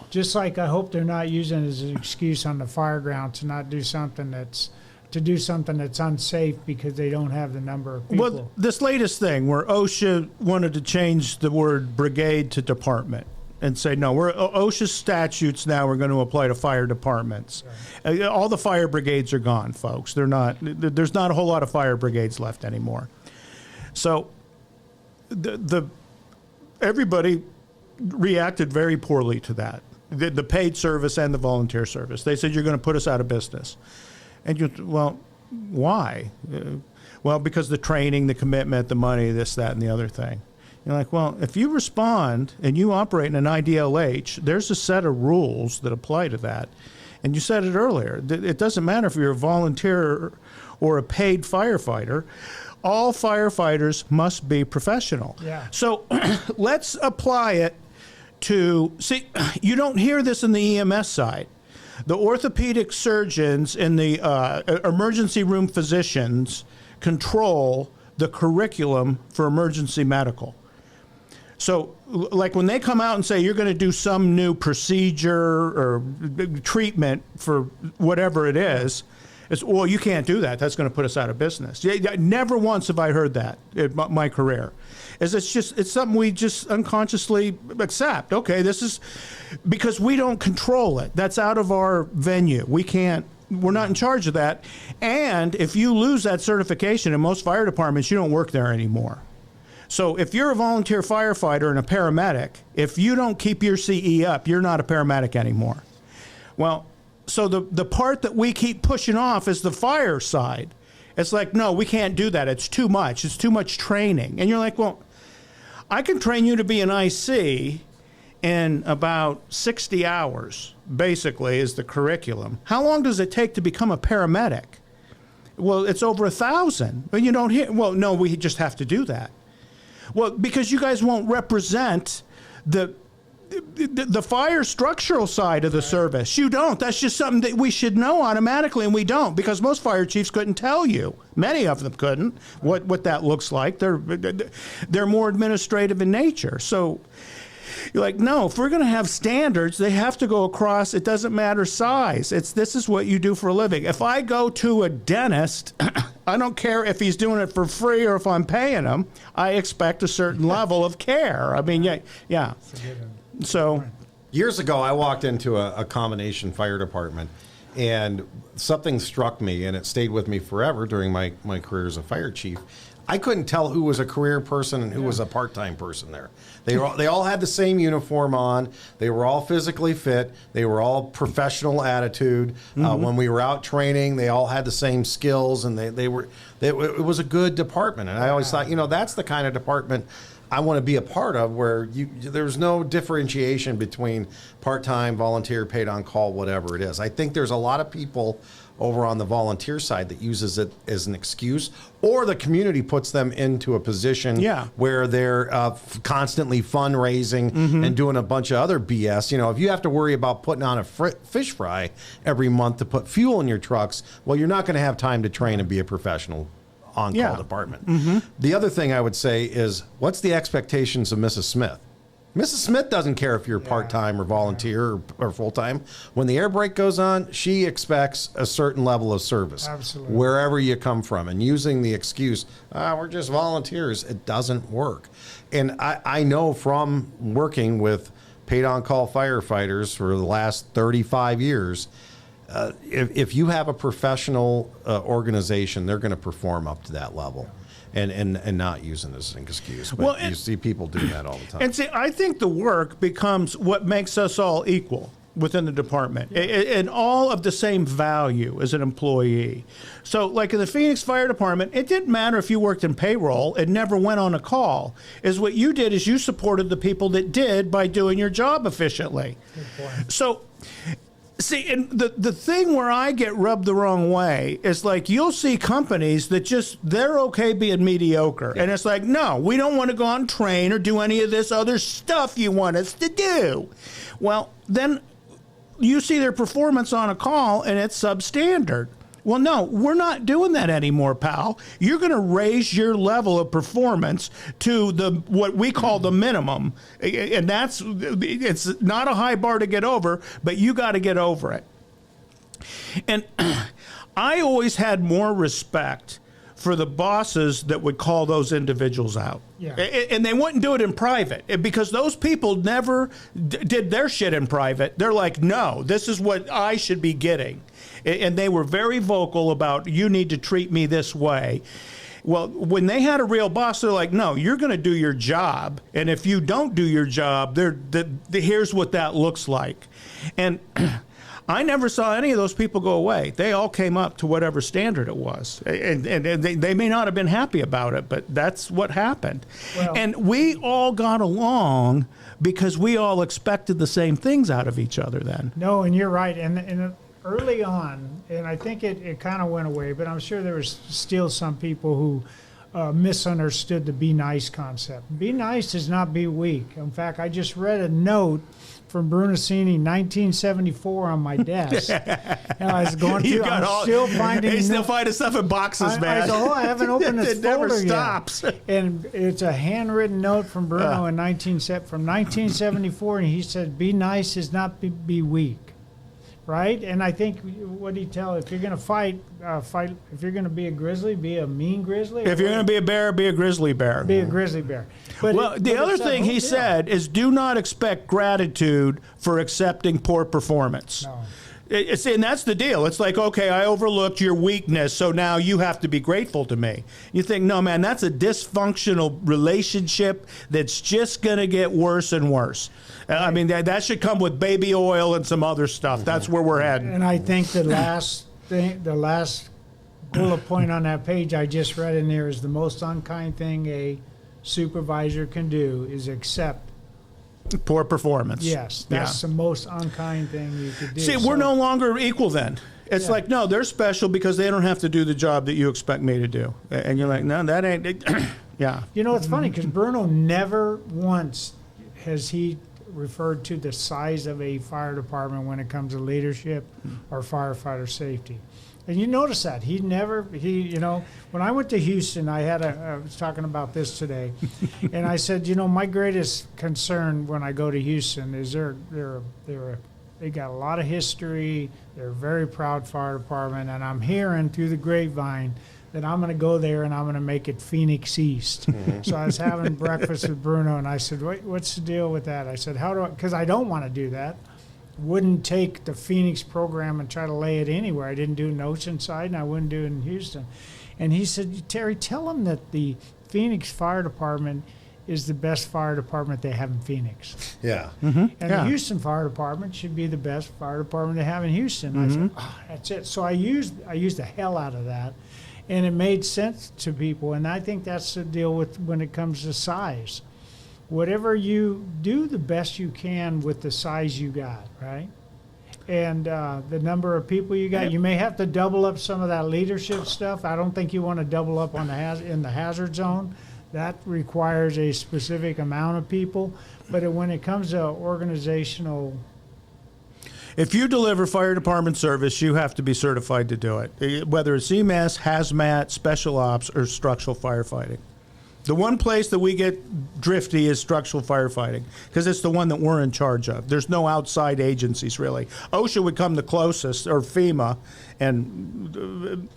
Just like I hope they're not using it as an excuse on the fire ground to not do something that's unsafe because they don't have the number of people. Well, this latest thing where OSHA wanted to change the word brigade to department and say, no, OSHA statutes now are going to apply to fire departments. Right. All the fire brigades are gone, folks. There's not a whole lot of fire brigades left anymore. So everybody reacted very poorly to that. The paid service and the volunteer service. They said, you're going to put us out of business. And well, why? Well, because the training, the commitment, the money, this, that, and the other thing. You're like, well, if you respond and you operate in an IDLH, there's a set of rules that apply to that. And you said it earlier. It doesn't matter if you're a volunteer or a paid firefighter. All firefighters must be professional. Yeah. So let's apply it to, see, you don't hear this in the EMS side. The orthopedic surgeons and the emergency room physicians control the curriculum for emergency medical. So, like when they come out and say you're going to do some new procedure or treatment for whatever it is, it's, well, you can't do that. That's going to put us out of business. Never once have I heard that in my career. It's something we just unconsciously accept. Okay, this is because we don't control it. That's out of our venue. We're not in charge of that. And if you lose that certification in most fire departments, you don't work there anymore. So if you're a volunteer firefighter and a paramedic, if you don't keep your CE up, you're not a paramedic anymore. Well, so the part that we keep pushing off is the fire side. It's like, no, we can't do that. It's too much. It's too much training. And you're like, well, I can train you to be an IC in about 60 hours, basically, is the curriculum. How long does it take to become a paramedic? Well, it's over 1,000. But you don't hear, well, no, we just have to do that. Well, because you guys won't represent the fire structural side of the service. You don't. That's just something that we should know automatically, and we don't, because most fire chiefs couldn't tell you. Many of them couldn't what that looks like. They're more administrative in nature. So you're like, no, if we're going to have standards, they have to go across. It doesn't matter size. This is what you do for a living. If I go to a dentist, I don't care if he's doing it for free or if I'm paying him. I expect a certain level of care. I mean, yeah. So years ago, I walked into a combination fire department, and something struck me, and it stayed with me forever during my career as a fire chief. I couldn't tell who was a career person and who was a part-time person there. They all had the same uniform on. They were all physically fit. They were all professional attitude. When we were out training, they all had the same skills, and it was a good department. And I always thought, that's the kind of department I want to be a part of, where there's no differentiation between part-time, volunteer, paid on call, whatever it is. I think there's a lot of people over on the volunteer side that uses it as an excuse, or the community puts them into a position where they're constantly fundraising and doing a bunch of other BS. If you have to worry about putting on a fish fry every month to put fuel in your trucks, well, you're not going to have time to train and be a professional on-call department. The other thing I would say is, what's the expectations of Mrs. Smith? Mrs. Smith doesn't care if you're part-time or volunteer or full-time. When the air brake goes on, she expects a certain level of service. Absolutely. Wherever you come from. And using the excuse, we're just volunteers, it doesn't work. And I know from working with paid on-call firefighters for the last 35 years, if you have a professional organization, they're going to perform up to that level. And not using this as an excuse. But you see people do that all the time. And see, I think the work becomes what makes us all equal. within the department, and all of the same value as an employee. So, like in the Phoenix Fire Department, it didn't matter if you worked in payroll and never went on a call. Is what you did is you supported the people that did by doing your job efficiently. Good point. So, see, and the thing where I get rubbed the wrong way is like you'll see companies that just, they're okay being mediocre. And it's like, no, we don't want to go out and train or do any of this other stuff you want us to do. Well, then you see their performance on a call and it's substandard. Well, no, we're not doing that anymore, pal. You're going to raise your level of performance to what we call the minimum. And it's not a high bar to get over, but you got to get over it. And I always had more respect for the bosses that would call those individuals out. Yeah. And they wouldn't do it in private because those people never did their shit in private. They're like, no, this is what I should be getting. And they were very vocal about, you need to treat me this way. Well, when they had a real boss, they're like, no, you're going to do your job. And if you don't do your job, here's what that looks like. And I never saw any of those people go away. They all came up to whatever standard it was. And they may not have been happy about it, but that's what happened. Well, and we all got along because we all expected the same things out of each other then. No, and you're right. And early on, and I think it kind of went away, but I'm sure there was still some people who misunderstood the be nice concept. Be nice is not be weak. In fact, I just read a note from Brunacini, 1974, on my desk. And I was going through. I'm still finding. He's still finding stuff in boxes, man. I said, I haven't opened this it never folder stops. Yet. And it's a handwritten note from Bruno from 1974, and he said, "Be nice is not be weak." Right? And I think, what do you tell? If you're going to fight. If you're going to be a grizzly, be a mean grizzly. If you're going to be a bear, be a grizzly bear. Be a grizzly bear. But the other thing he said is, do not expect gratitude for accepting poor performance. No. And that's the deal. It's like, okay, I overlooked your weakness, so now you have to be grateful to me. You think, no, man, that's a dysfunctional relationship that's just going to get worse and worse. I mean, that should come with baby oil and some other stuff. That's where we're heading. And I think the last bullet point on that page I just read in there is the most unkind thing a supervisor can do is accept poor performance. Yes, that's the most unkind thing you could do. See, we're no longer equal then. It's like, no, they're special because they don't have to do the job that you expect me to do. And you're like, no, that ain't. Yeah. You know, it's funny because Bruno never once has he referred to the size of a fire department when it comes to leadership or firefighter safety. And you notice that when I went to Houston, I was talking about this today, and I said, my greatest concern when I go to Houston is they got a lot of history. They're a very proud fire department, and I'm hearing through the grapevine that I'm going to go there and I'm going to make it Phoenix East. So I was having breakfast with Bruno, and I said, what's the deal with that? I said, because I don't want to do that. Wouldn't take the Phoenix program and try to lay it anywhere. I didn't do it in Oceanside, and I wouldn't do it in Houston. And he said, Terry, tell them that the Phoenix Fire Department is the best fire department they have in Phoenix. Yeah. Mm-hmm. And the Houston Fire Department should be the best fire department they have in Houston. Mm-hmm. I said, that's it. So I used the hell out of that, and it made sense to people. And I think that's the deal with when it comes to size. Whatever you do, the best you can with the size you got, right? And the number of people you got. You may have to double up some of that leadership stuff. I don't think you want to double up on in the hazard zone. That requires a specific amount of people. But when it comes to organizational... If you deliver fire department service, you have to be certified to do it, whether it's EMS, hazmat, special ops, or structural firefighting. The one place that we get drifty is structural firefighting because it's the one that we're in charge of. There's no outside agencies, really. OSHA would come the closest, or FEMA, and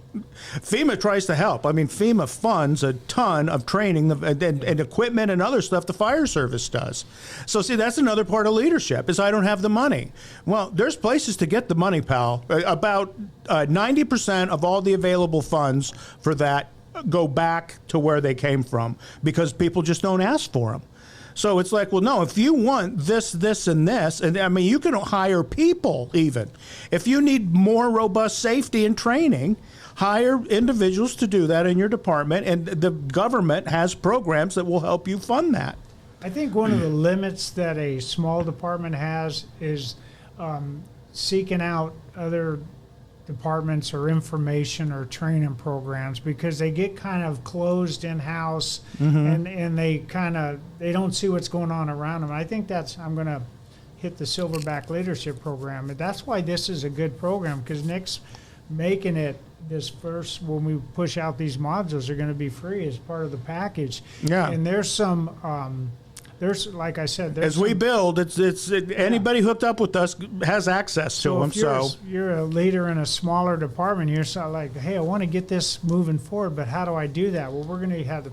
FEMA tries to help. I mean, FEMA funds a ton of training and equipment and other stuff the fire service does. So, see, that's another part of leadership is I don't have the money. Well, there's places to get the money, pal. About 90% of all the available funds for that go back to where they came from because people just don't ask for them. So it's like, well, no, if you want this, this, and this, and I mean, you can hire people even. If you need more robust safety and training, hire individuals to do that in your department, and the government has programs that will help you fund that. I think one of the limits that a small department has is seeking out other departments or information or training programs, because they get kind of closed in-house, and they don't see what's going on around them. I think I'm going to hit the Silverback Leadership Program. And that's why this is a good program, because Nick's making it this first, when we push out these modules, are going to be free as part of the package. Yeah. And there's some, like I said, as we build, anybody hooked up with us has access to them. So you're a leader in a smaller department, you're sort of like, hey, I want to get this moving forward, but how do I do that? Well, we're going to have the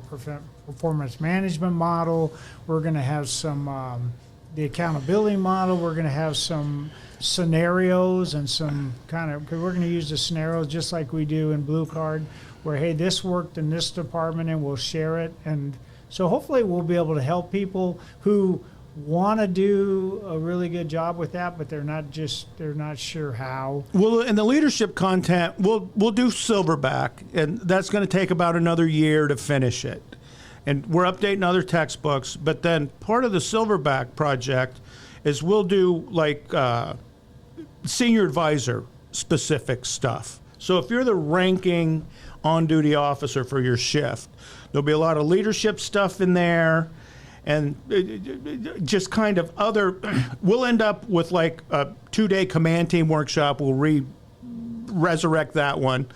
performance management model. We're going to have some the accountability model. We're going to have some scenarios and some because we're going to use the scenarios just like we do in Blue Card, where, hey, this worked in this department, and we'll share it. And so hopefully we'll be able to help people who want to do a really good job with that, but they're not sure how. Well, in the leadership content, we'll do Silverback, and that's going to take about another year to finish it. And we're updating other textbooks, but then part of the Silverback project is we'll do like senior advisor specific stuff. So if you're the ranking on-duty officer for your shift, there'll be a lot of leadership stuff in there, and just kind of other. We'll end up with like a 2-day command team workshop. We'll resurrect that one.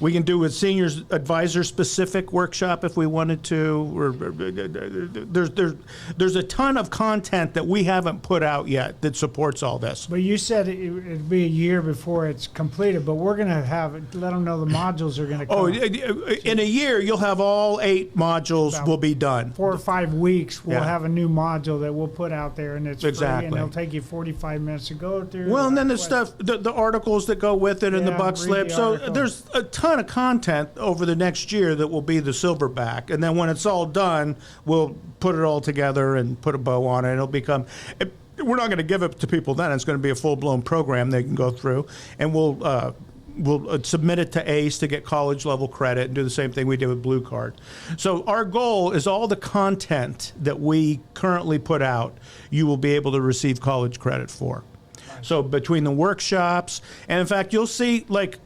We can do a seniors advisor specific workshop if we wanted to. There's a ton of content that we haven't put out yet that supports all this. But you said it'd be a year before it's completed, but we're going to let them know the modules are going to come. Oh, in a year, you'll have all 8 modules will be done. 4 or 5 weeks, we'll have a new module that we'll put out there, and it's free, and it'll take you 45 minutes to go through. Well, and then there's stuff, the articles that go with it, and the buck slip. So there's a ton of content over the next year that will be the Silverback, and then when it's all done, we'll put it all together and put a bow on it. It'll become. We're not going to give it to people then. It's going to be a full-blown program they can go through, and we'll submit it to ACE to get college level credit, and do the same thing we did with Blue Card. So our goal is all the content that we currently put out, you will be able to receive college credit for. So between the workshops, and in fact, you'll see like.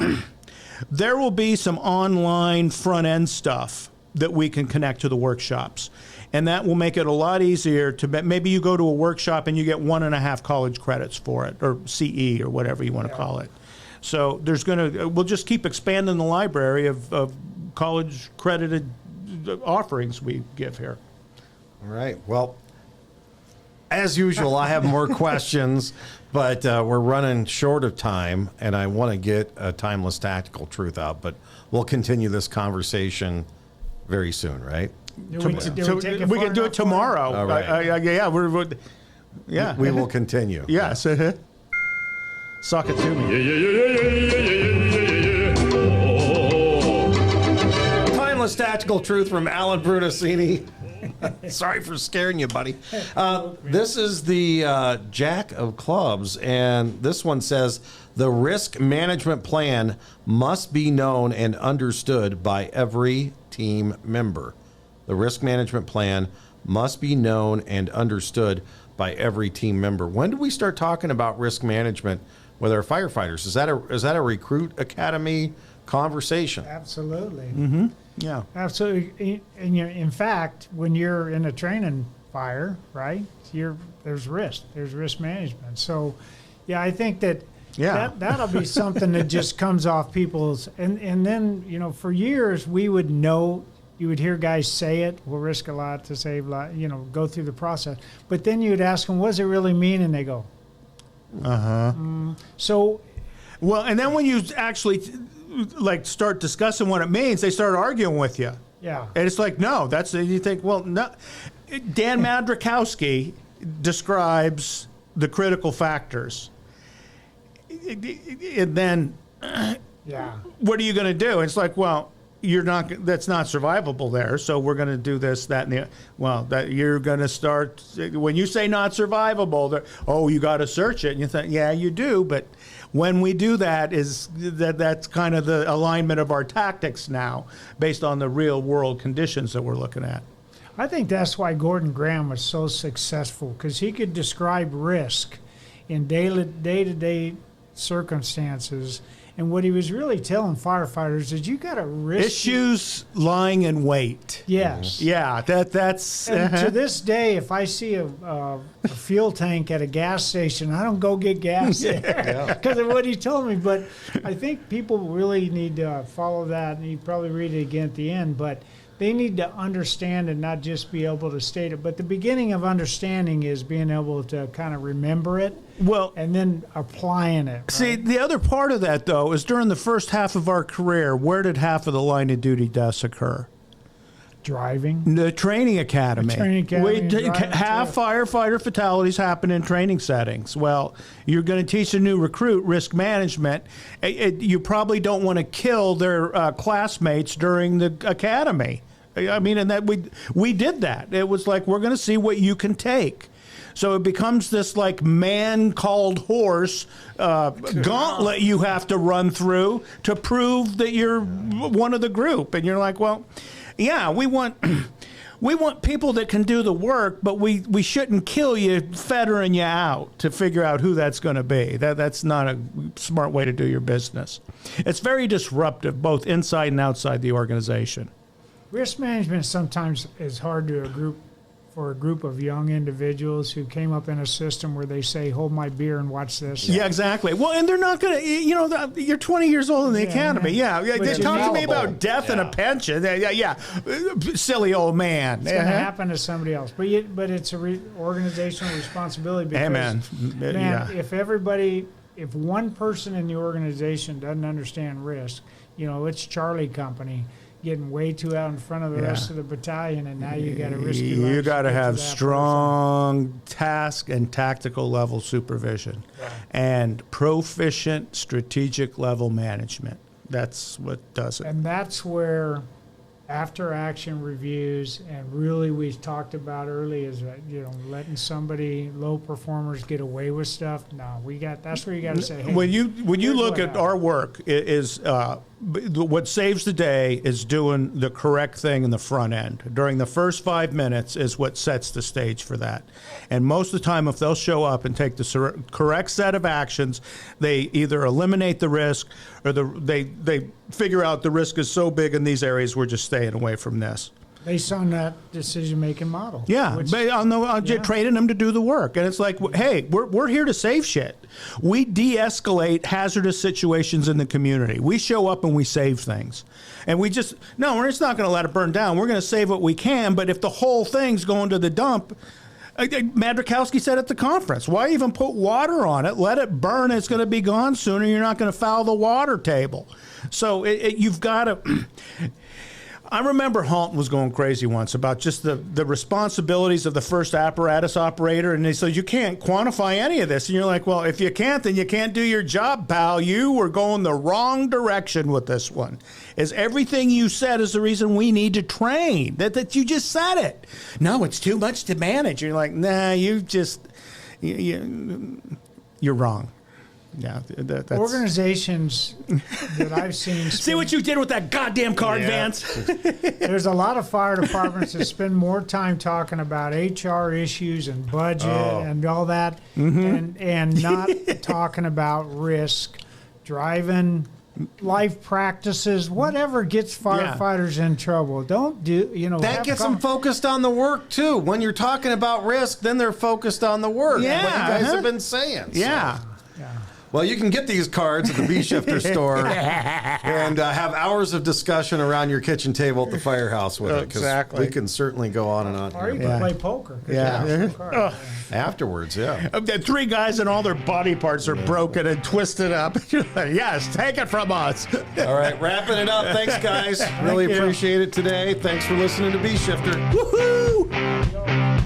There will be some online front-end stuff that we can connect to the workshops. And that will make it a lot easier to, maybe you go to a workshop and you get 1.5 college credits for it, or CE, or whatever you want to call it. So we'll just keep expanding the library of college credited offerings we give here. All right. Well, as usual, I have more questions, but we're running short of time, and I want to get a timeless tactical truth out. But we'll continue this conversation very soon, right? We can do it tomorrow. All right. We will continue. Yes. Suck it to me. Timeless tactical truth from Alan Brunacini. Sorry for scaring you, buddy. This is the Jack of Clubs, and this one says, the risk management plan must be known and understood by every team member. The risk management plan must be known and understood by every team member. When do we start talking about risk management with our firefighters? Is that a recruit academy conversation? Absolutely. Mm-hmm. Yeah, absolutely. And in fact, when you're in a training fire, right? There's risk management. So, yeah, I think that'll be something that just comes off people's. And then for years we would know. You would hear guys say it. We'll risk a lot to save a lot. Go throh the process. But then you'd ask them, "What does it really mean?" And they go, So, well, and then when you actually start discussing what it means, they start arguing with you. Yeah. And it's like, no, you think, well, no. Dan Madrikowski describes the critical factors. And then what are you going to do? It's like, well, that's not survivable there. So we're going to do this, that, and the, well, that you're going to start, when you say not survivable, you got to search it. And you think, yeah, you do. But when we do that's kind of the alignment of our tactics now based on the real world conditions that we're looking at. I think that's why Gordon Graham was so successful, because he could describe risk in day-to-day circumstances. And what he was really telling firefighters is you got to risk issues lying in wait. Yes. Yeah, that's. And to this day, if I see a fuel tank at a gas station, I don't go get gas there because of what he told me. But I think people really need to follow that, and you probably read it again at the end. But they need to understand and not just be able to state it. But the beginning of understanding is being able to kind of remember it. Well, and then applying it. Right? See, the other part of that, though, is during the first half of our career, where did half of the line of duty deaths occur? Driving. The training academy. Half firefighter fatalities happen in training settings. Well, you're going to teach a new recruit risk management. You probably don't want to kill their classmates during the academy. I mean, and that we did that. It was like, we're going to see what you can take. So it becomes this like man-called horse gauntlet you have to run through to prove that you're one of the group. And you're like, well, yeah, we want people that can do the work, but we shouldn't kill you fettering you out to figure out who that's going to be. That's not a smart way to do your business. It's very disruptive, both inside and outside the organization. Risk management sometimes is hard to for a group of young individuals who came up in a system where they say, hold my beer and watch this. Yeah, exactly. Well, and they're not going to, you're 20 years old in the academy. Yeah. They talk to me about death and a pension. Yeah. Silly old man. It's going to happen to somebody else. But it's a organizational responsibility because, if one person in the organization doesn't understand risk, it's Charlie Company getting way too out in front of the rest of the battalion, and now you got to risk your life. You got to have strong task and tactical level supervision and proficient strategic level management. That's what does it. And that's where after action reviews, and really we talked about early, is letting low performers get away with stuff. No, that's where you got to say, hey, when you look at our work, is what saves the day is doing the correct thing in the front end. During the first 5 minutes is what sets the stage for that. And most of the time, if they'll show up and take the correct set of actions, they either eliminate the risk or they figure out the risk is so big in these areas, we're just staying away from this. Based on that decision-making model. Yeah, training them to do the work. And it's like, hey, we're here to save shit. We de-escalate hazardous situations in the community. We show up and we save things. And we're just not going to let it burn down. We're going to save what we can, but if the whole thing's going to the dump, Matt Drakowski said at the conference, why even put water on it? Let it burn. It's going to be gone sooner. You're not going to foul the water table. So you've got to... I remember Halton was going crazy once about just the responsibilities of the first apparatus operator, and they said, you can't quantify any of this. And you're like, well, if you can't, then you can't do your job, pal. You were going the wrong direction with this one. Is everything you said is the reason we need to train. That you just said it. No, it's too much to manage. You're like, nah, you're wrong. Yeah, that's... Organizations that I've seen... See what you did with that goddamn card, Vance? There's a lot of fire departments that spend more time talking about HR issues and budget and all that, and not talking about risk, driving, life practices, whatever gets firefighters in trouble. Don't do, that gets them focused on the work, too. When you're talking about risk, then they're focused on the work. Yeah. What you guys have been saying. Yeah. So. Well, you can get these cards at the B-Shifter store and have hours of discussion around your kitchen table at the firehouse with it. Exactly. We can certainly go on and on. Or you can play poker. Afterwards, Three guys and all their body parts are broken and twisted up. Yes, take it from us. All right, wrapping it up. Thanks, guys. Really appreciate it today. Thanks for listening to B-Shifter. Woohoo!